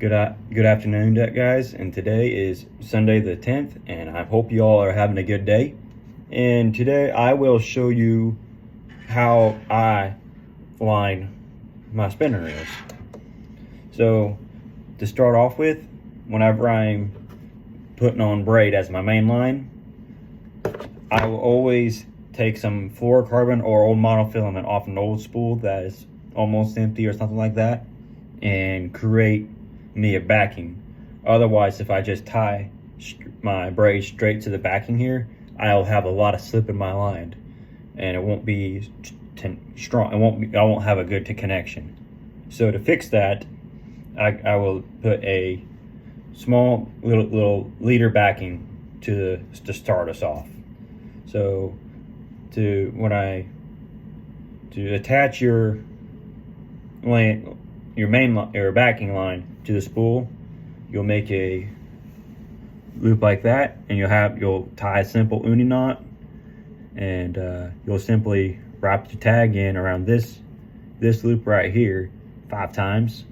Good afternoon, guys. And today is Sunday the 10th, and I hope you all are having a good day. And today I will show you how I line my spinner reels. So to start off with, whenever I'm putting on braid as my main line, I will always take some fluorocarbon or old monofilament off an old spool that is almost empty or something like that, and create me a backing. Otherwise, if I just tie my braid straight to the backing here, I'll have a lot of slip in my line, and it won't be strong. I won't have a good connection. So to fix that, I will put a small little leader backing to start us off. So to attach your backing line to the spool, you'll make a loop like that, and you'll tie a simple uni knot, and you'll simply wrap the tag in around this loop right here 5 times.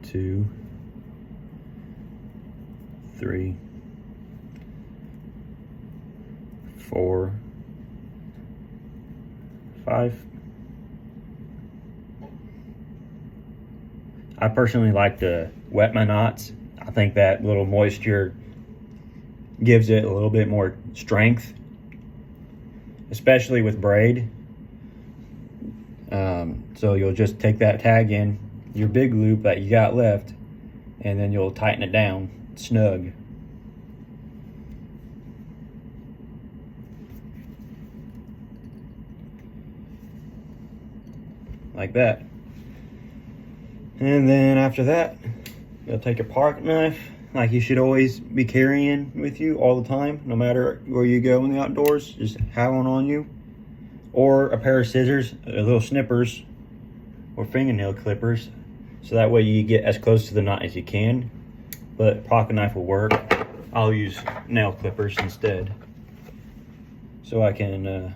2, 3, 4, 5. I personally like to wet my knots. I think that little moisture gives it a little bit more strength, especially with braid. So you'll just take that tag in your big loop that you got left, and then you'll tighten it down snug. Like that. And then after that, you'll take a pocket knife, like you should always be carrying with you all the time, no matter where you go in the outdoors. Just have one on you, or a pair of scissors, little snippers, or fingernail clippers, so that way you get as close to the knot as you can. But pocket knife will work. I'll use nail clippers instead, so I can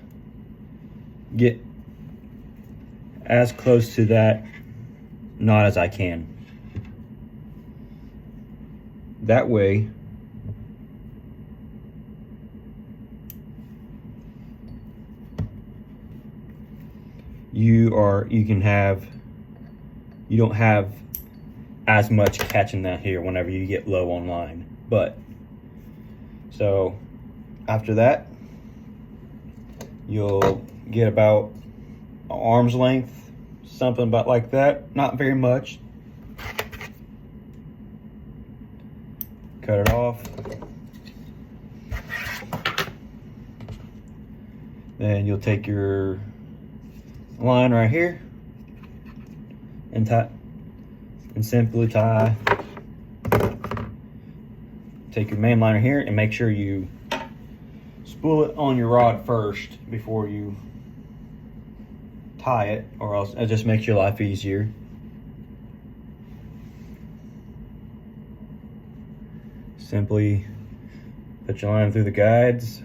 get as close to that knot as I can. That way you don't have as much catching that here whenever you get low on line. But so after that, you'll get about arm's length, something about like that, not very much. Cut it off. Then you'll take your line right here and simply tie. Take your main liner here and make sure you spool it on your rod first before you tie it, or else it just makes your life easier. Simply put your line through the guides.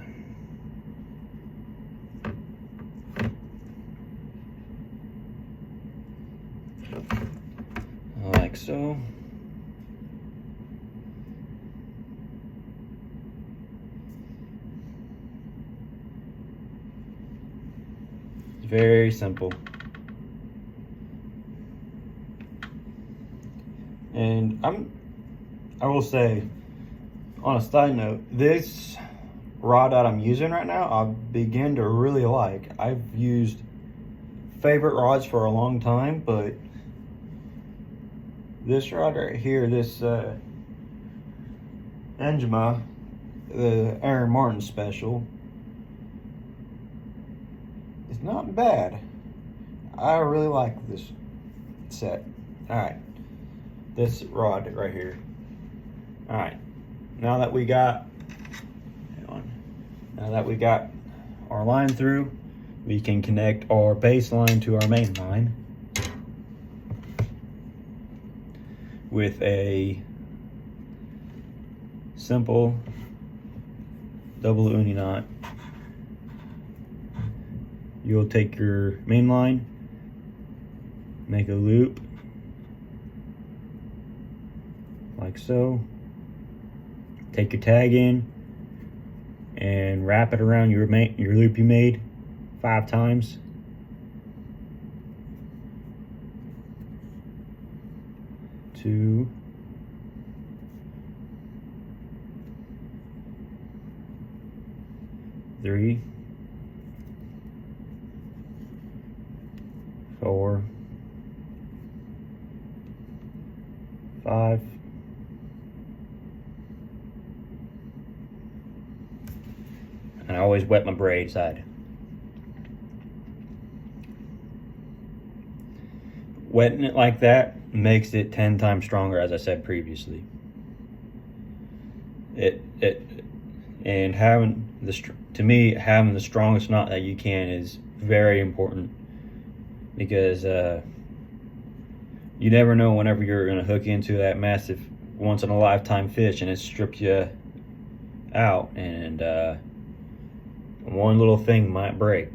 Like so. It's very simple. And I will say, on a side note, this rod that I'm using right now, I begin to really like. I've used favorite rods for a long time, but this rod right here, this Engema, the Aaron Martin special, is not bad. I really like this set. All right, this rod right here. All right. Now that we got our line through, we can connect our base line to our main line with a simple double uni knot. You'll take your main line make a loop like so. Take your tag in and wrap it around your loop you made 5 times. Two, three, 4, 5, and I always wet my braid side. Wetting it like that makes it 10 times stronger, as I said previously. And having to me, having the strongest knot that you can is very important, because you never know whenever you're gonna hook into that massive once in a lifetime fish and it stripped you out, and one little thing might break.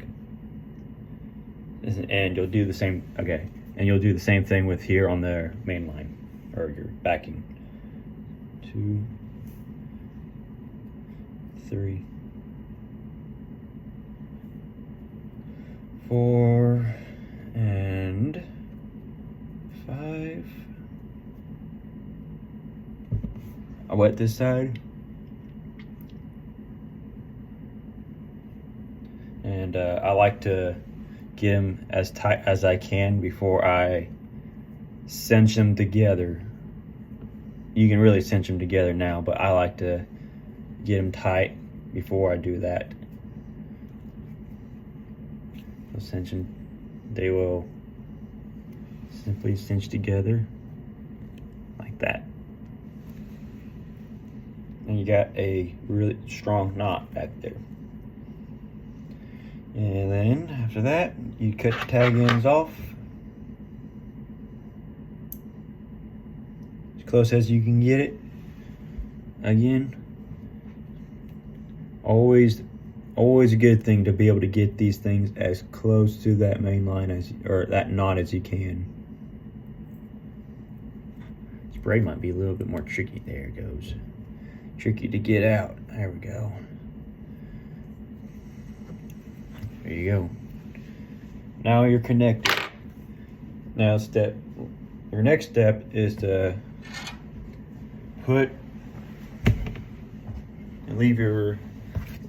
And you'll do the same. Okay, and you'll do the same thing with here on the main line or your backing. 2, 3, 4, and 5. I wet this side, and I like to get them as tight as I can before I cinch them together. You can really cinch them together now, but I like to get them tight before I do that. I'll cinch them. They will simply cinch together like that, and you got a really strong knot back there. And then after that, you cut the tag ends off as close as you can get it. Again, always a good thing to be able to get these things as close to that main line or that knot as you can. This braid might be a little bit more tricky. There it goes. Tricky to get out. There we go. There you go. Now you're connected. Now your next step is to put and leave your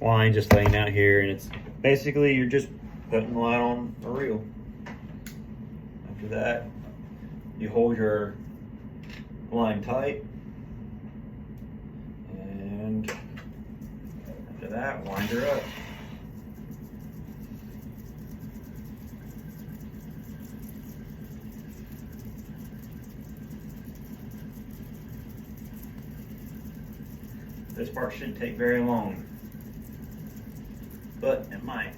line just laying out here, and it's basically you're just putting the line on a reel. After that, you hold your line tight, and after that, wind her up. This part shouldn't take very long, but it might,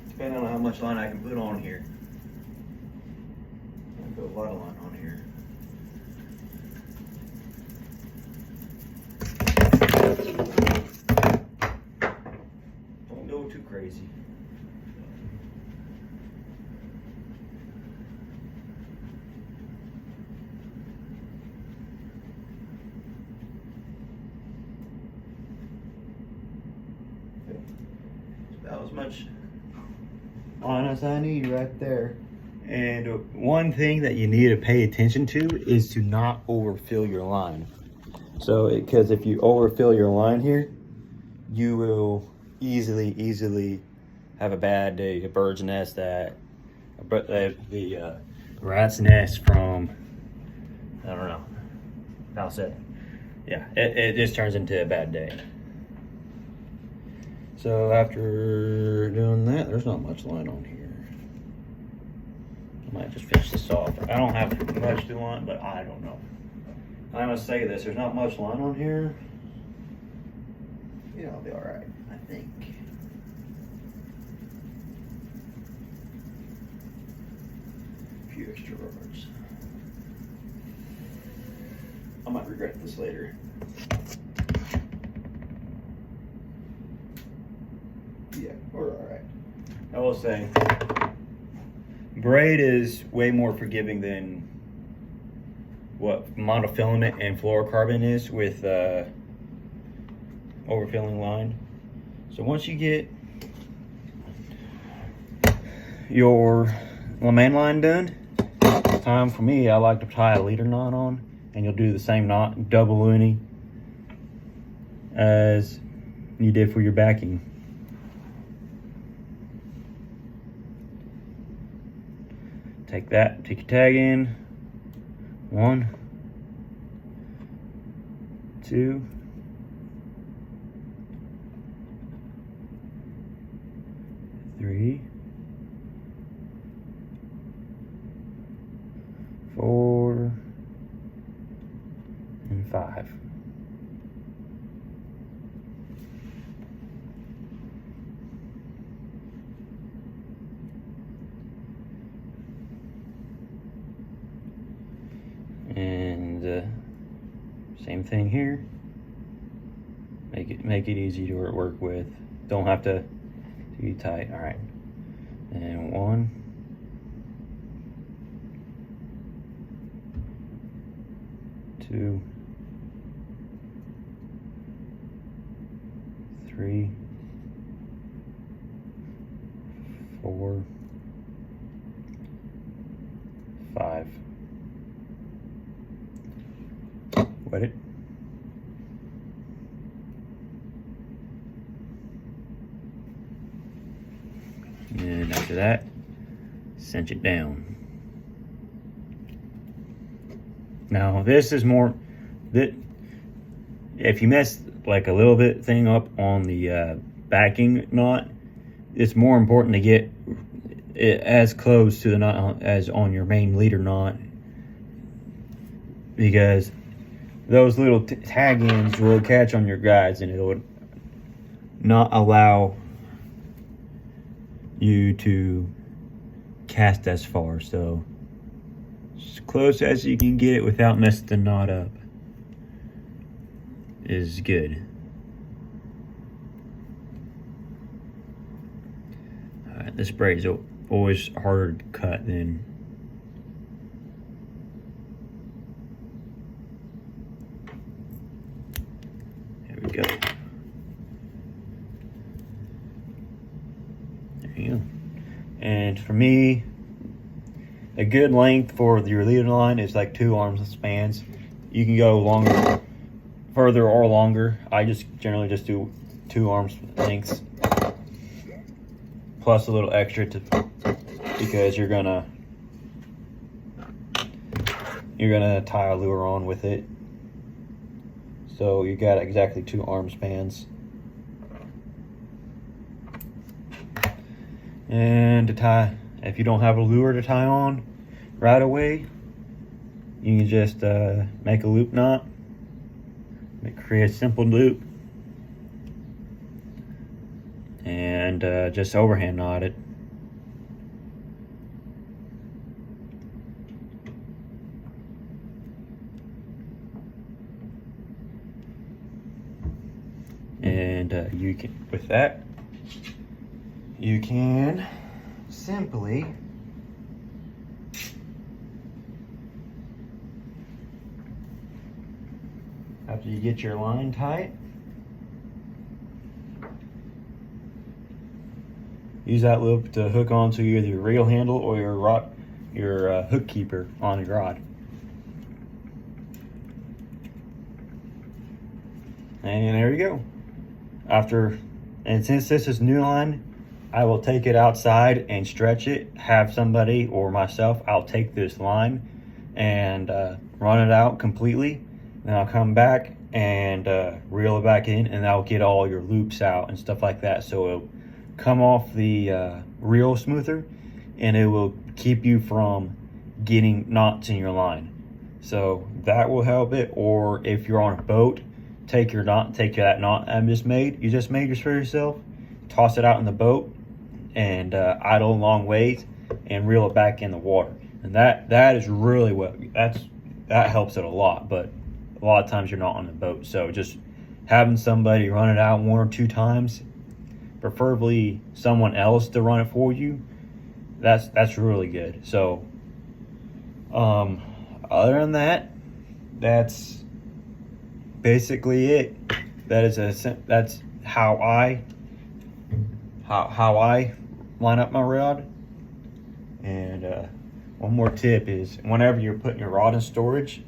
depending on how much line I can put on here. I'll put a lot of line on here. Don't go too crazy. About as much line as I need right there. And one thing that you need to pay attention to is to not overfill your line. So, because if you overfill your line here, you will easily have a bad day, a bird's nest, the rat's nest from, I don't know, how to say it. Yeah, it just turns into a bad day. So after doing that, there's not much line on here. I might just finish this off. I don't have much to line, but I don't know. I'm gonna say this, there's not much line on here. Yeah, I'll be all right, I think. A few extra rods. I might regret this later. Yeah, we're all right. I will say, braid is way more forgiving than what monofilament and fluorocarbon is with overfilling line. So once you get your main line done, time for me, I like to tie a leader knot on, and you'll do the same knot, double uni, as you did for your backing. Take your tag in. 1, 2, 3, 4, and 5. And same thing here. Make it easy to work with. Don't have to be tight. All right. And 1, 2, 3, 4, 5. Wet it. And after that, cinch it down. Now this is more that if you mess like a little bit thing up on the backing knot, it's more important to get it as close to the knot as on your main leader knot, because those little tag ends will catch on your guides and it'll not allow you to cast as far. So as close as you can get it without messing the knot up is good. Alright, this braid is always harder to cut than go. There you go. And for me, a good length for your leader line is like 2 arm spans. You can go longer, further or longer. I just generally just do 2 arm lengths plus a little extra because you're gonna tie a lure on with it. So you got exactly 2 arm spans. And to tie, if you don't have a lure to tie on right away, you can just make a loop knot, create a simple loop, and just overhand knot it. And you can, with that, you can simply after you get your line tight, use that loop to hook onto either your reel handle or your hook keeper on your rod. And there you go. And since this is new line, I will take it outside and stretch it, have somebody or myself, I'll take this line and run it out completely. Then I'll come back and reel it back in, and I'll get all your loops out and stuff like that. So it'll come off the reel smoother, and it will keep you from getting knots in your line. So that will help it. Or if you're on a boat, take that knot you just made for yourself, toss it out in the boat, and idle a long ways and reel it back in the water. And that is really that helps it a lot. But a lot of times you're not on the boat, so just having somebody run it out 1 or 2 times, preferably someone else to run it for you, that's really good. So other than that, that's basically it. That's how I line up my rod. And one more tip is, whenever you're putting your rod in storage,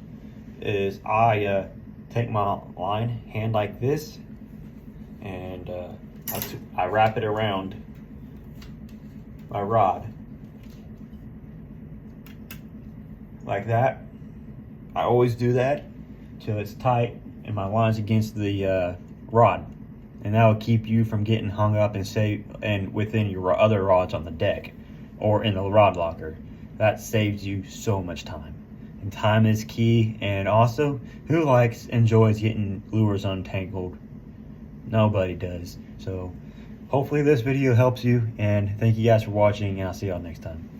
is I take my line hand like this, and I wrap it around my rod like that. I always do that till it's tight and my line's against the rod, and that will keep you from getting hung up and within your other rods on the deck or in the rod locker. That saves you so much time, and time is key. And also, who enjoys getting lures untangled? Nobody does. So hopefully this video helps you, and thank you guys for watching, and I'll see y'all next time.